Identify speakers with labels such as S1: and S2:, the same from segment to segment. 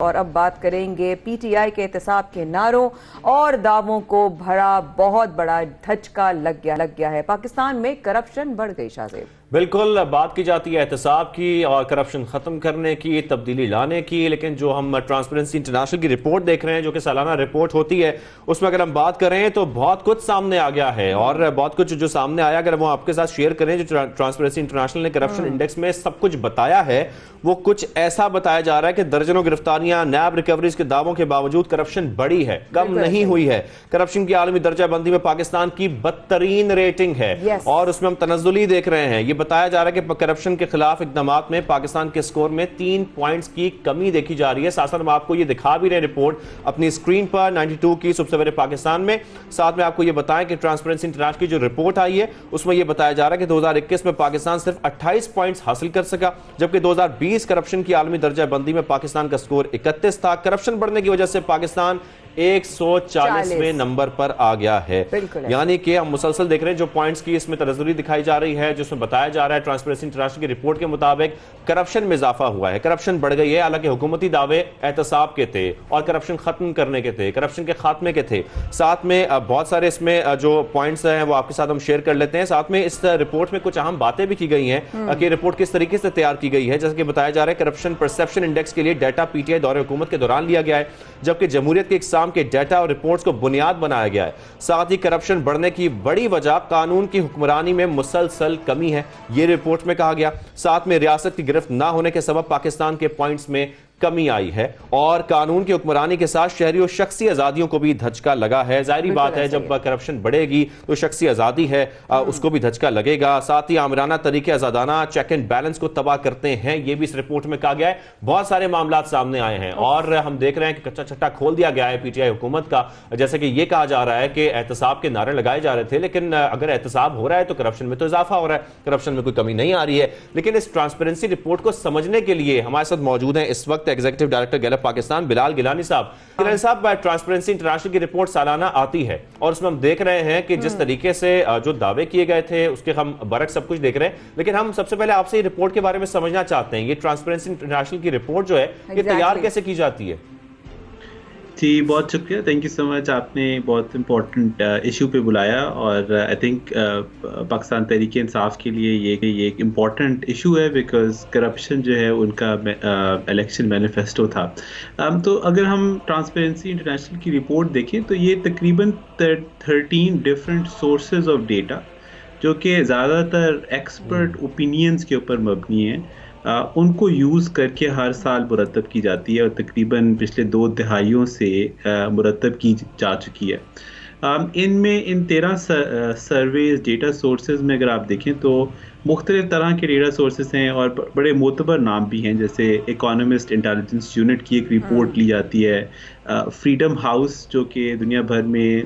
S1: और अब बात करेंगे पीटीआई के एहतसाब के नारों और दावों को भरा बहुत बड़ा धचका लग गया है। पाकिस्तान में करप्शन बढ़ गई। शाहजेब,
S2: बिल्कुल बात की जाती है एहतसाब की और करप्शन खत्म करने की, तब्दीली लाने की, लेकिन जो हम ट्रांसपेरेंसी इंटरनेशनल की रिपोर्ट देख रहे हैं जो कि सालाना रिपोर्ट होती है, उसमें अगर हम बात करें तो बहुत कुछ सामने आ गया है। और बहुत कुछ जो सामने आया अगर वो आपके साथ शेयर करें, जो ट्रांसपेरेंसी इंटरनेशनल ने करप्शन इंडेक्स में सब कुछ बताया है, वो कुछ ऐसा बताया जा रहा है कि दर्जनों गिरफ्तारियां, नैब रिकवरीज के दावों के बावजूद करप्शन बढ़ी है, कम नहीं हुई है। करप्शन की आलमी दर्जाबंदी में पाकिस्तान की बदतरीन रेटिंग है और उसमें हम तनज़्ज़ुली देख रहे हैं। ये बताया जा रहा है कि करप्शन के खिलाफ इक़दामात में पाकिस्तान के स्कोर में 3 पॉइंट्स की कमी देखी जा रही है। साथ साथ हम आपको ये दिखा भी रहे रिपोर्ट अपनी स्क्रीन पर 92 की सुबह सवेरे पाकिस्तान में। साथ में आपको ये बताएं कि ट्रांसपेरेंसी इंटरनेशनल की जो रिपोर्ट आई है उसमें यह बताया जा रहा है कि 2021 में पाकिस्तान सिर्फ 28 पॉइंट्स हासिल कर सका, जबकि 2020 करप्शन की आलमी दर्जाबंदी में पाकिस्तान का स्कोर 31 था। करप्शन बढ़ने की वजह से पाकिस्तान 140वें नंबर पर आ गया है। यानी कि हम मुसलसल देख रहे हैं जो पॉइंट्स की इसमें तनज़्ज़ुली दिखाई जा रही है, जिसमें बताया जा रहा है ट्रांसपेरेंसी इंटरनेशनल की रिपोर्ट के मुताबिक करप्शन में इजाफा हुआ है, करप्शन बढ़ गई है। हालांकि हुकूमती दावे एहतसाब के थे और करप्शन खत्म करने के थे, करप्शन के खात्मे के थे। साथ में बहुत सारे इसमें जो पॉइंट्स हैं वो आपके साथ हम शेयर कर लेते हैं। साथ में इस रिपोर्ट में कुछ अहम बातें भी की गई हैं कि रिपोर्ट किस तरीके से तैयार की गई है। जैसे कि बताया जा रहा है करप्शन परसेप्शन इंडेक्स के लिए डाटा पीटीआई दौरे हुकूमत के दौरान लिया गया है, जबकि जमहूरियत के इक़्साम के डाटा और रिपोर्ट्स को बुनियाद बनाया गया है। साथ ही करप्शन बढ़ने की बड़ी वजह कानून की हुक्मरानी में मुसलसल कमी है, यह रिपोर्ट में कहा गया। साथ में रियासत की गिरफ्त न होने के सबब पाकिस्तान के पॉइंट्स में कमी आई है और कानून की हुक्मरानी के साथ शहरी और शख्सी आजादियों को भी धचका लगा है। जाहिर बात है जब करप्शन बढ़ेगी तो शख्सी आजादी है उसको भी धचका लगेगा। साथ ही आमराना तरीके आजादाना चेक एंड बैलेंस को तबाह करते हैं, यह भी इस रिपोर्ट में कहा गया है। बहुत सारे मामला सामने आए हैं और हम देख रहे हैं कि कच्चा छट्टा खोल दिया गया है पीटीआई हुकूमत का। जैसे कि यह कहा जा रहा है कि एहतसाब के नारे लगाए जा रहे थे, लेकिन अगर एहतसाब हो रहा है तो करप्शन में तो इजाफा हो रहा है, करप्शन में कोई कमी नहीं आ रही है। लेकिन इस ट्रांसपेरेंसी रिपोर्ट को समझने के लिए हमारे साथ मौजूद हैं इस वक्त executive director Gallup Pakistan Bilal Gilani साहब। गिलानी साहब, ट्रांसपेरेंसी इंटरनेशनल की रिपोर्ट सालाना आती है और उसमें हम देख रहे हैं कि जिस तरीके से जो दावे किए गए थे उसके हम बरक सब कुछ देख रहे हैं, लेकिन हम सबसे पहले आपसे ये रिपोर्ट के बारे में समझना चाहते हैं। ये ट्रांसपेरेंसी इंटरनेशनल की रिपोर्ट जो है ये तैयार कैसे की जाती है?
S3: जी, बहुत शुक्रिया, थैंक यू सो मच। आपने बहुत इम्पोर्टेंट इशू पे बुलाया और आई थिंक पाकिस्तान तहरीक इंसाफ के लिए ये एक इम्पोर्टेंट इशू है बिकॉज करप्शन जो है उनका इलेक्शन मैनिफेस्टो था। तो अगर हम ट्रांसपेरेंसी इंटरनेशनल की रिपोर्ट देखें तो ये तकरीबन 13 डिफरेंट सोर्सेज ऑफ डेटा जो कि ज़्यादातर एक्सपर्ट ओपिनियंस के ऊपर मबनी है, उनको यूज़ करके हर साल मुरतब की जाती है और तकरीबन पिछले 2 दहाइयों से मुरतब की जा चुकी है। इनमें इन 13 सर्वेज डेटा सोर्सेज में अगर आप देखें तो मुख्तलिफ तरह के डेटा सोर्सेज हैं और बड़े मोतबर नाम भी हैं। जैसे इकोनॉमिस्ट इंटेलिजेंस यूनिट की एक रिपोर्ट ली जाती है, फ्रीडम हाउस जो कि दुनिया भर में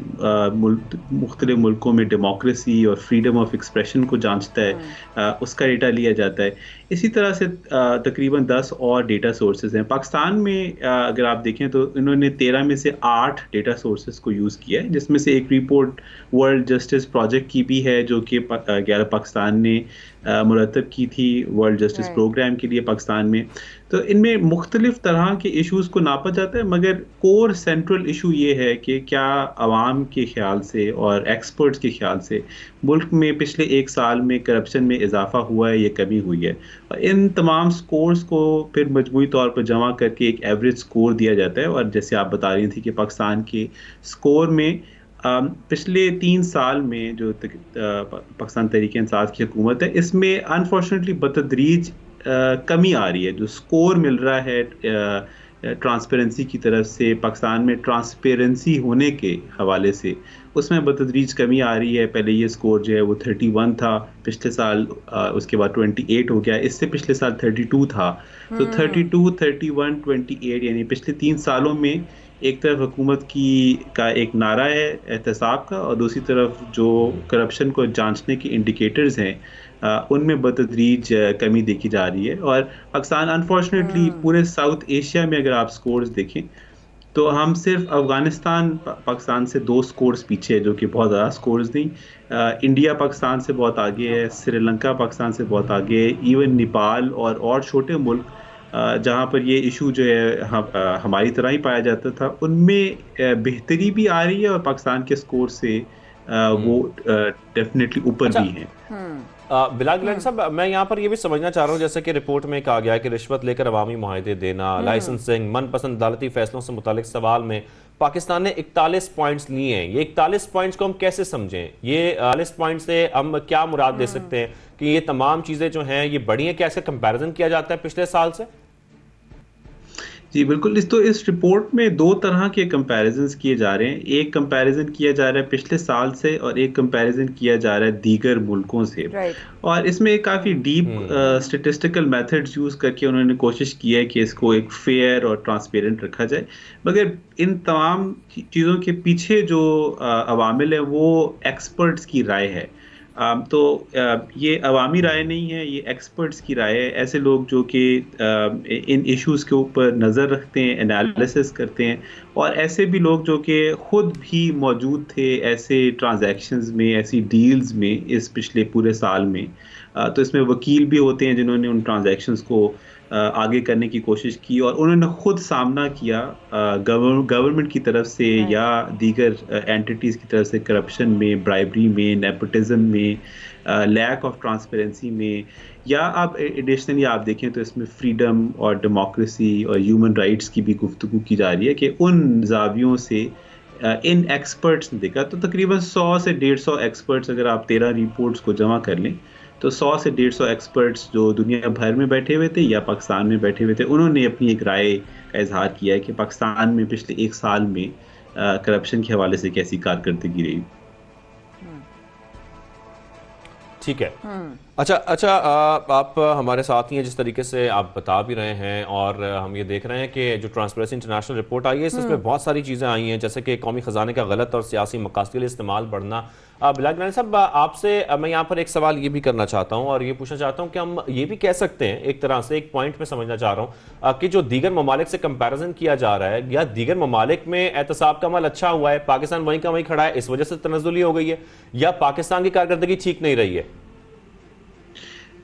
S3: मुख्तलिफ मुल्कों में डेमोक्रेसी और फ्रीडम ऑफ एक्सप्रेशन को जांचता है, उसका डेटा लिया जाता है। इसी तरह से तकरीबन 10 और डेटा सोर्सेज हैं। पाकिस्तान में अगर आप देखें तो इन्होंने 13 में से 8 डेटा सोर्सेज को यूज़ किया है, जिसमें से एक रिपोर्ट वर्ल्ड जस्टिस प्रोजेक्ट की भी है जो कि गैलप पाकिस्तान ने मुरतब की थी वर्ल्ड जस्टिस प्रोग्राम के लिए पाकिस्तान में। तो इनमें मुख्तलिफ तरह के इश्यूज़ को नापा जाता है, मगर कोर सेंट्रल इशू ये है कि क्या आवाम के ख्याल से और एक्सपर्ट्स के ख्याल से मुल्क में पिछले 1 साल में करप्शन में इजाफा हुआ है या कमी हुई है। इन तमाम स्कोर्स को फिर मजमूई तौर पर जमा करके एक एवरेज स्कोर दिया जाता है और जैसे आप बता रही थी कि पाकिस्तान के स्कोर में पिछले 3 साल में जो पाकिस्तान तहरीक इंसाफ की हुकूमत है इसमें अनफॉर्चुनेटली बतदरीज कमी आ रही है। जो स्कोर मिल रहा है ट्रांसपेरेंसी की तरफ से पाकिस्तान में ट्रांसपेरेंसी होने के हवाले से, उसमें बतदरीज कमी आ रही है। पहले ये स्कोर जो है वो 31 था, पिछले साल उसके बाद 28 हो गया, इससे पिछले साल 32 था। तो 32, 31, 28 यानी पिछले 3 सालों में एक तरफ हुकूमत का एक नारा है एहतसाब का और दूसरी तरफ जो करप्शन को जांचने के इंडिकेटर्स हैं उनमें बतदरीज कमी देखी जा रही है। और पाकिस्तान अनफॉर्चुनेटली पूरे साउथ एशिया में अगर आप स्कोर्स देखें तो हम सिर्फ अफ़गानिस्तान पाकिस्तान से 2 स्कोर्स पीछे है, जो कि बहुत ज़्यादा स्कोर्स नहीं। इंडिया पाकिस्तान से बहुत आगे है, श्रीलंका पाकिस्तान से बहुत आगे है, इवन नेपाल और छोटे मुल्क जहाँ पर ये इशू जो है हमारी तरह ही पाया जाता था, उनमें बेहतरी भी आ रही है और पाकिस्तान के स्कोर से वो डेफिनेटली ऊपर
S2: अच्छा,
S3: भी हैं।
S2: बिलाल गिलानी साहब, मैं यहाँ पर ये भी समझना चाह रहा हूँ, जैसे कि रिपोर्ट में कहा गया है कि रिश्वत लेकर अवामी मुआहदे देना, लाइसेंसिंग, मनपसंद अदालती फैसलों से मुतालिक सवाल में पाकिस्तान ने 41 पॉइंट्स लिए हैं। ये 41 पॉइंट्स को हम कैसे समझें? ये 41 पॉइंट्स से हम क्या मुराद दे सकते हैं कि ये तमाम चीजें जो हैं ये बड़ी हैं? क्या इसका कंपैरिजन किया जाता है पिछले साल से?
S3: जी बिल्कुल। इस रिपोर्ट में दो तरह के कंपैरिजंस किए जा रहे हैं। एक कंपैरिजन किया जा रहा है पिछले साल से और एक कंपैरिजन किया जा रहा है दीगर मुल्कों से। और इसमें काफ़ी डीप स्टेटिस्टिकल मेथड्स यूज़ करके उन्होंने कोशिश की है कि इसको एक फेयर और ट्रांसपेरेंट रखा जाए। मगर इन तमाम चीज़ों के पीछे जो अवामिल है वो एक्सपर्ट्स की राय है। तो ये अवामी राय नहीं है, ये एक्सपर्ट्स की राय है। ऐसे लोग जो कि इन इश्यूज़ के ऊपर नज़र रखते हैं, एनालिसिस करते हैं, और ऐसे भी लोग जो कि ख़ुद भी मौजूद थे ऐसे ट्रांजैक्शंस में, ऐसी डील्स में इस पिछले पूरे साल में। तो इसमें वकील भी होते हैं जिन्होंने उन ट्रांजैक्शंस को आगे करने की कोशिश की और उन्होंने खुद सामना किया गवर्नमेंट की तरफ से या दीगर एंटिटीज़ की तरफ से करप्शन में, ब्राइबरी में, नेपोटिज्म में, लैक ऑफ ट्रांसपेरेंसी में, या आप एडिशनली आप देखें तो इसमें फ्रीडम और डेमोक्रेसी और ह्यूमन राइट्स की भी गुफ्तगू की जा रही है कि उन जावियों से इन एक्सपर्ट्स ने देखा। तो तकरीबन 100 से 150 एक्सपर्ट्स, अगर आप 13 रिपोर्ट्स को जमा कर लें तो 100 से 150 एक्सपर्ट्स जो दुनिया भर में बैठे हुए थे या पाकिस्तान में बैठे हुए थे, उन्होंने अपनी एक राय का इजहार किया है कि पाकिस्तान में पिछले एक साल में करप्शन के हवाले से कैसी कारकर्दगी रही।
S2: ठीक है। अच्छा, आप हमारे साथ ही हैं, जिस तरीके से आप बता भी रहे हैं, और हम ये देख रहे हैं कि जो ट्रांसपेरेंसी इंटरनेशनल रिपोर्ट आई है इसमें बहुत सारी चीज़ें आई हैं, जैसे कि कौमी ख़जाने का गलत और सियासी मकासद के लिए इस्तेमाल बढ़ना। बिलाल गिलानी साहब, आपसे मैं यहाँ पर एक सवाल ये भी करना चाहता हूँ और ये पूछना चाहता हूँ कि हम ये भी कह सकते हैं, एक तरह से एक पॉइंट में समझना चाह रहा हूँ, कि जो दीगर ममालिक से कंपैरिजन किया जा रहा है, या दीगर ममालिक में एहतसाब का अमल अच्छा हुआ है, पाकिस्तान वहीं का वहीं खड़ा है, इस वजह से तनज़्ज़ुली हो गई है, या पाकिस्तान की कारकर्दगी ठीक नहीं रही है?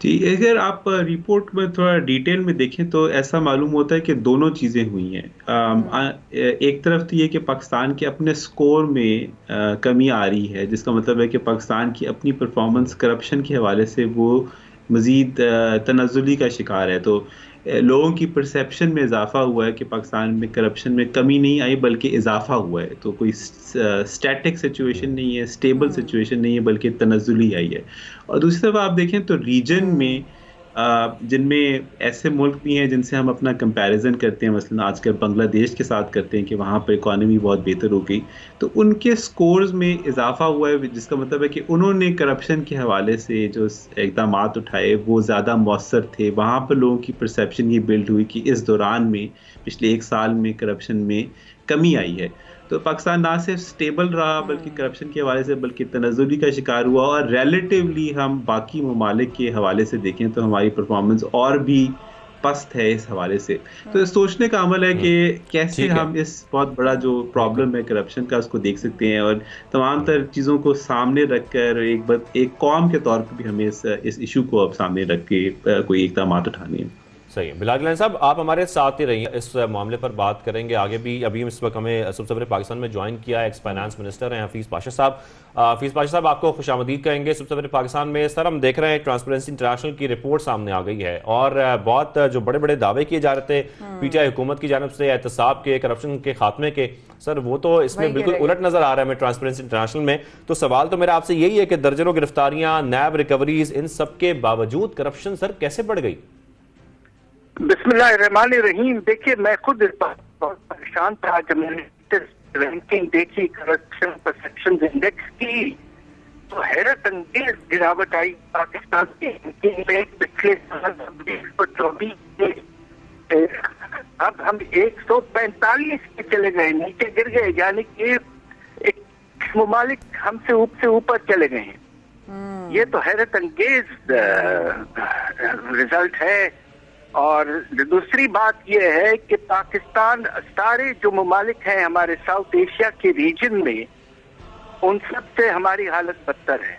S3: जी, अगर आप रिपोर्ट में थोड़ा डिटेल में देखें तो ऐसा मालूम होता है कि दोनों चीज़ें हुई हैं। एक तरफ तो ये कि पाकिस्तान के अपने स्कोर में कमी आ रही है, जिसका मतलब है कि पाकिस्तान की अपनी परफॉर्मेंस करप्शन के हवाले से वो मज़ीद तनज़्ज़ुली का शिकार है। तो लोगों की परसेप्शन में इजाफा हुआ है कि पाकिस्तान में करप्शन में कमी नहीं आई बल्कि इजाफा हुआ है। तो कोई स्टैटिक सिचुएशन नहीं है, स्टेबल सिचुएशन नहीं है, बल्कि तनज़्ज़ुली आई है। और दूसरी तरफ आप देखें तो रीजन में जिनमें ऐसे मुल्क भी हैं जिनसे हम अपना कंपैरिजन करते हैं, मसलन आजकल बांग्लादेश के साथ करते हैं कि वहाँ पर इकॉनमी बहुत बेहतर हो गई, तो उनके स्कोर्स में इजाफा हुआ है, जिसका मतलब है कि उन्होंने करप्शन के हवाले से जो इक़दाम उठाए वो ज़्यादा मौसर थे। वहाँ पर लोगों की परसेप्शन ये बिल्ड हुई कि इस दौरान में पिछले एक साल में करप्शन में कमी आई है। तो पाकिस्तान ना सिर्फ स्टेबल रहा बल्कि करप्शन के हवाले से बल्कि तनज़्ज़ुली का शिकार हुआ, और रिलेटिवली हम बाकी ममालिक के हवाले से देखें तो हमारी परफॉर्मेंस और भी पस्त है इस हवाले से। तो सोचने का अमल है कि कैसे हम इस बहुत बड़ा जो प्रॉब्लम है करप्शन का उसको देख सकते हैं, और तमाम तर चीज़ों को सामने रखकर एक कौम के तौर पर भी हमें इस इशू को अब सामने रख के कोई इक़दाम उठाने हैं।
S2: सही है। बिलाल गिलानी साहब, आप हमारे साथ ही रहिए, इस मामले पर बात करेंगे आगे भी। अभी इस वक्त हमें सबसे पहले पाकिस्तान में ज्वाइन किया एक्स फाइनेंस मिनिस्टर हैं हफीज़ पाशा साहब। हफीज़ पाशा साहब, आपको खुशामदीद कहेंगे। सबसे पहले पाकिस्तान में सर हम देख रहे हैं ट्रांसपेरेंसी इंटरनेशनल की रिपोर्ट सामने आ गई है, और बहुत जो बड़े बड़े दावे किए जा रहे थे पीटीआई हुकूमत की जानिब से एहतसाब के, करप्शन के खात्मे के, सर वो तो इसमें बिल्कुल उलट नजर आ रहा है हमें ट्रांसपेरेंसी इंटरनेशनल में। तो सवाल तो मेरा आपसे यही है कि दर्जनों गिरफ्तारियां, नैब रिकवरीज, इन सब के बावजूद करप्शन सर कैसे बढ़ गई?
S4: बिस्मिल्लाहिर्रहमानिर्रहीम। देखिए, मैं खुद इस बात बहुत परेशान था जब मैंने रैंकिंग देखी करप्शन परसेप्शन इंडेक्स की, तो हैरत अंगेज गिरावट आई पाकिस्तान की रैंकिंग में पिछले साल 2024 में। अब हम 145 पे चले गए, नीचे गिर गए, यानी कि एक ममालिक हमसे ऊपर चले गए हैं। ये तो हैरत अंगेज रिजल्ट है। और दूसरी बात यह है कि पाकिस्तान सारे जो ममालिक हैं हमारे साउथ एशिया के रीजन में, उन सब से हमारी हालत बदतर है।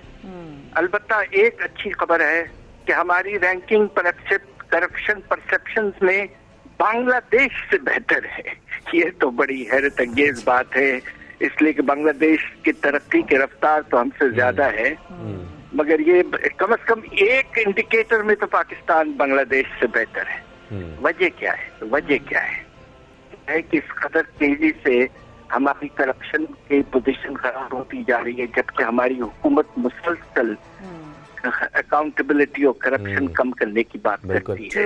S4: अलबत्ता एक अच्छी खबर है कि हमारी रैंकिंग करप्शन परसेप्शंस में बांग्लादेश से बेहतर है। ये तो बड़ी हैरत अंगेज बात है, इसलिए कि बांग्लादेश की तरक्की की रफ्तार तो हमसे ज्यादा है, मगर ये कम से कम एक इंडिकेटर में तो पाकिस्तान बांग्लादेश से बेहतर है। वजह क्या है? वजह क्या है कि इस कदर तेजी से हमारी करप्शन की पोजीशन खराब होती जा रही है, जबकि हमारी हुकूमत मुसलसल अकाउंटेबिलिटी और करप्शन कम करने की बात करती है।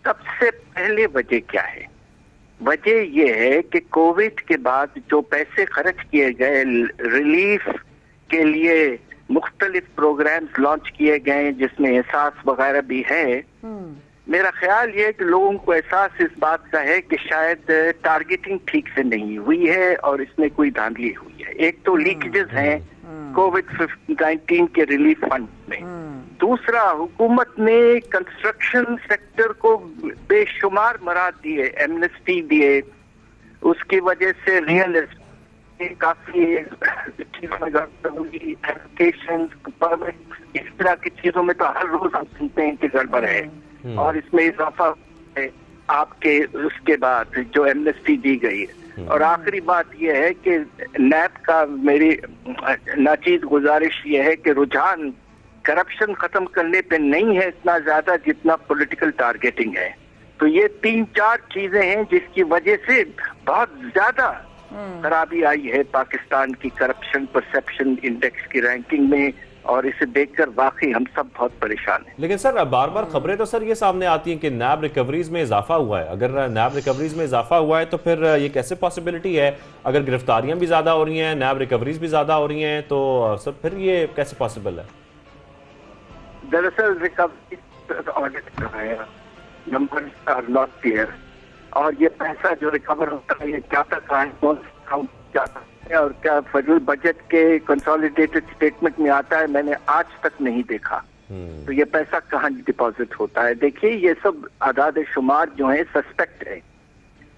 S4: सबसे पहले वजह क्या है? वजह यह है कि कोविड के बाद जो पैसे खर्च किए गए, रिलीफ के लिए मुख्तलिफ प्रोग्राम्स लॉन्च किए गए जिसमें एहसास वगैरह भी है, मेरा ख्याल ये है कि लोगों को एहसास इस बात का है कि शायद टारगेटिंग ठीक से नहीं हुई है और इसमें कोई धांधली हुई है। एक तो लीकेजेस हैं कोविड-19 के रिलीफ फंड में, दूसरा हुकूमत ने कंस्ट्रक्शन सेक्टर को बेशुमार मराद दिए, एमनेस्टी दिए, उसकी वजह से रियल एस्टेट काफी चीजों में गड़बड़ी, एप्लीकेशन, परमिट, इस तरह की चीजों में तो हर रोज हम सुनते हैं कि गड़बड़ है और इसमें इजाफा है आपके उसके बाद जो एमनेस्टी दी गई है। और आखिरी बात यह है कि नैब का मेरी नाचीज गुजारिश यह है कि रुझान करप्शन खत्म करने पे नहीं है इतना ज्यादा जितना पॉलिटिकल टारगेटिंग है। तो ये 3-4 चीजें हैं जिसकी वजह से बहुत ज्यादा खराबी आई है पाकिस्तान की करप्शन परसेप्शन इंडेक्स की रैंकिंग में, और इसे देखकर वाकई हम सब बहुत परेशान हैं।
S2: लेकिन सर बार बार खबरें तो सर ये सामने आती हैं कि नैब रिकवरीज में इजाफा हुआ है। अगर नैब रिकवरीज में इजाफा हुआ है तो फिर ये कैसे पॉसिबिलिटी है? अगर गिरफ्तारियां भी ज्यादा हो रही हैं, नैब रिकवरीज भी ज्यादा हो रही हैं, तो सर फिर ये कैसे पॉसिबल है?
S4: दरअसल रिकवरी ऑडिट कर रहे हैं, नंबर्स आर नॉट क्लियर, और ये पैसा जो रिकवर होता है ये क्या तक है, कौन अकाउंट जाता है और क्या फेडरल बजट के कंसोलिडेटेड स्टेटमेंट में आता है, मैंने आज तक नहीं देखा। तो ये पैसा कहाँ डिपॉजिट होता है? देखिए ये सब आदाद शुमार जो है सस्पेक्ट है,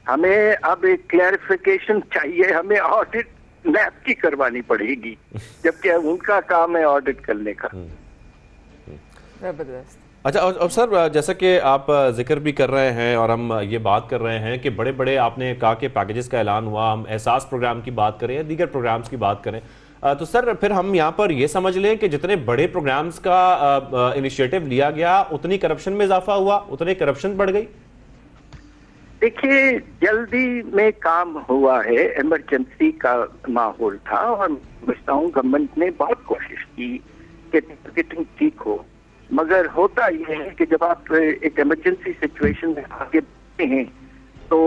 S4: हमें अब एक क्लैरिफिकेशन चाहिए, हमें ऑडिट नैब की करवानी पड़ेगी, जबकि उनका काम है ऑडिट करने का।
S1: जबरदस्त।
S2: अच्छा, और सर जैसा कि आप जिक्र भी कर रहे हैं और हम ये बात कर रहे हैं कि बड़े बड़े आपने कहा कि पैकेजेस का ऐलान हुआ, हम एहसास प्रोग्राम की बात करें या दीगर प्रोग्राम्स की बात करें, तो सर फिर हम यहाँ पर ये समझ लें कि जितने बड़े प्रोग्राम्स का इनिशिएटिव लिया गया उतनी करप्शन में इजाफा हुआ, उतनी करप्शन बढ़ गई?
S4: देखिए जल्दी में काम हुआ है, इमरजेंसी का माहौल था और समझता हूँ गवर्नमेंट ने बहुत कोशिश की कि टारगेटिंग ठीक हो, मगर होता यह है कि जब आप एक इमरजेंसी सिचुएशन में आगे बढ़ते हैं तो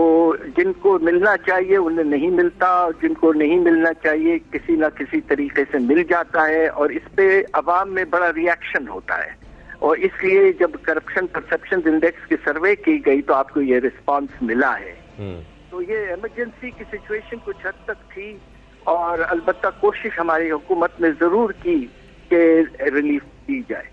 S4: जिनको मिलना चाहिए उन्हें नहीं मिलता, जिनको नहीं मिलना चाहिए किसी ना किसी तरीके से मिल जाता है, और इस पे अवाम में बड़ा रिएक्शन होता है। और इसलिए जब करप्शन परसेप्शन इंडेक्स की सर्वे की गई तो आपको ये रिस्पांस मिला है। तो ये इमरजेंसी की सिचुएशन कुछ हद तक थी, और अलबत्ता कोशिश हमारी हुकूमत ने जरूर की कि रिलीफ दी जाए।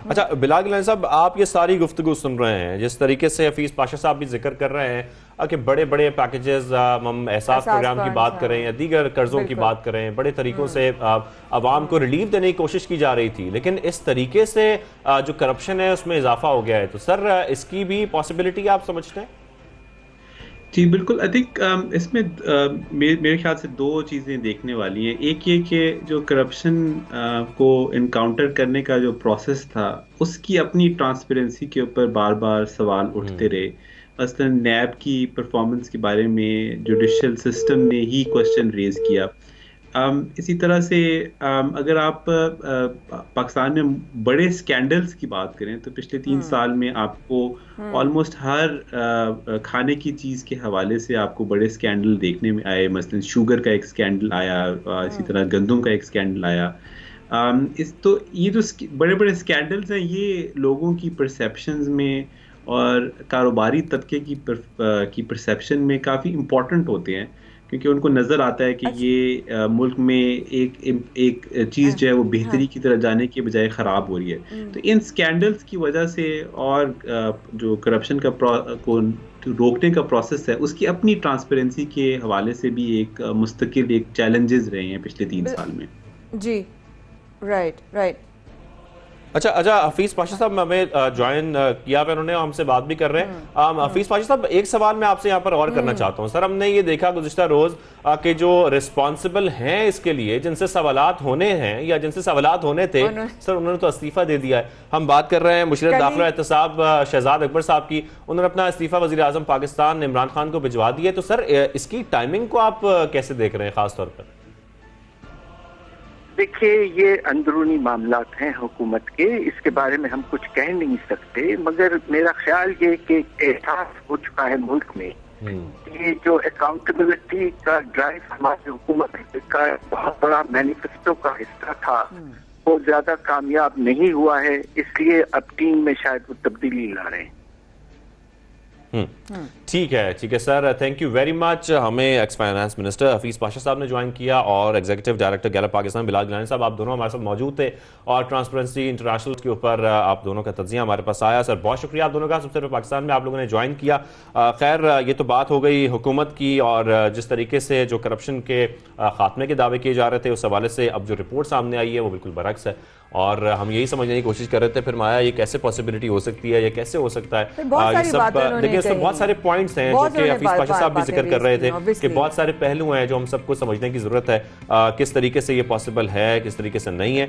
S2: अच्छा बिलाल गिलानी साहब, आप ये सारी गुफ्तगू सुन रहे हैं, जिस तरीके से हफीज पाशा साहब भी जिक्र कर रहे हैं कि बड़े बड़े पैकेजेस, हम एहसास प्रोग्राम की बात करें या दीगर कर्जों की बात करें, बड़े तरीकों से आवाम को रिलीफ देने की कोशिश की जा रही थी, लेकिन इस तरीके से जो करप्शन है उसमें इजाफा हो गया है, तो सर इसकी भी पॉसिबिलिटी आप समझते हैं?
S3: जी बिल्कुल। आई थिंक इसमें मेरे ख्याल से 2 चीज़ें देखने वाली हैं। एक ये कि जो करप्शन को इनकाउंटर करने का जो प्रोसेस था उसकी अपनी ट्रांसपेरेंसी के ऊपर बार बार सवाल उठते रहे। मसलन नैब की परफॉर्मेंस के बारे में जुडिशियल सिस्टम ने ही क्वेश्चन रेज किया। इसी तरह से अगर आप पाकिस्तान में बड़े स्कैंडल्स की बात करें तो पिछले 3 साल में आपको ऑलमोस्ट हर खाने की चीज़ के हवाले से आपको बड़े स्कैंडल देखने में आए। मसलन शुगर का एक स्कैंडल आया, इसी तरह गंदम का एक स्कैंडल आया। तो ये जो बड़े बड़े स्कैंडल्स हैं ये लोगों की परसेप्शंस में और कारोबारी तबके की परसेप्शन में काफ़ी इम्पोर्टेंट होते हैं, क्योंकि उनको नजर आता है कि ये मुल्क में एक चीज जो है वो बेहतरी की तरफ जाने के बजाय खराब हो रही है। तो इन स्कैंडल्स की वजह से और जो करप्शन को रोकने का प्रोसेस है उसकी अपनी ट्रांसपेरेंसी के हवाले से भी एक मुस्तकिल एक चैलेंजेस रहे हैं पिछले 3 साल में।
S1: जी राइट।
S2: अच्छा हफीज पाशा साहब हमें ज्वाइन किया हुआ उन्होंने, हमसे बात भी कर रहे हैं। हफीज पाशा साहब, एक सवाल मैं आपसे यहाँ पर और करना चाहता हूँ। सर, हमने ये देखा गुज़िश्ता रोज कि जो रिस्पॉन्सिबल हैं इसके लिए, जिनसे सवालात होने हैं या जिनसे सवालात होने थे, सर उन्होंने तो इस्तीफा दे दिया है। हम बात कर रहे हैं मुशर्रफ दाखिला एहतसाब शहजाद अकबर साहब की, उन्होंने अपना इस्तीफा वज़ीर आज़म पाकिस्तान इमरान खान को भिजवा दिया। तो सर इसकी टाइमिंग को आप कैसे देख रहे हैं खासतौर पर?
S4: देखिए, ये अंदरूनी मामलात हैं हुकूमत के, इसके बारे में हम कुछ कह नहीं सकते, मगर मेरा ख्याल ये कि एहसास हो चुका है मुल्क में ये जो अकाउंटेबिलिटी का ड्राइव हमारी हुकूमत का बहुत बड़ा मैनिफेस्टो का हिस्सा था, वो ज्यादा कामयाब नहीं हुआ है, इसलिए अब टीम में शायद वो तब्दीली ला रहे हैं।
S2: ठीक है sir, thank you very much. हमें ex finance minister Hafeez Pasha साहब ने ज्वाइन किया और executive director Gallup Pakistan Bilal Gilani साहब, आप दोनों हमारे साथ मौजूद थे और ट्रांसपेरेंसी इंटरनेशनल के ऊपर आप दोनों का तज्जिया हमारे पास आया। सर बहुत शुक्रिया आप दोनों का, सबसे पहले पाकिस्तान में आप लोगों ने ज्वाइन किया। खैर, ये तो बात हो गई हुकूमत की और जिस तरीके से जो करप्शन के खात्मे के दावे किए जा रहे थे, उस हवाले से अब जो रिपोर्ट सामने आई है वो बिल्कुल बरक्स है और हम यही समझने की कोशिश कर रहे थे। फिर माया, ये कैसे पॉसिबिलिटी हो सकती है, ये कैसे हो सकता है? देखिए, इसमें बहुत सारे पॉइंट्स हैं जो कि हफीज पाशा साहब भी जिक्र कर रहे थे कि बहुत सारे पहलू हैं जो हम सबको समझने की जरूरत है, किस तरीके से ये पॉसिबल है, किस तरीके से नहीं है।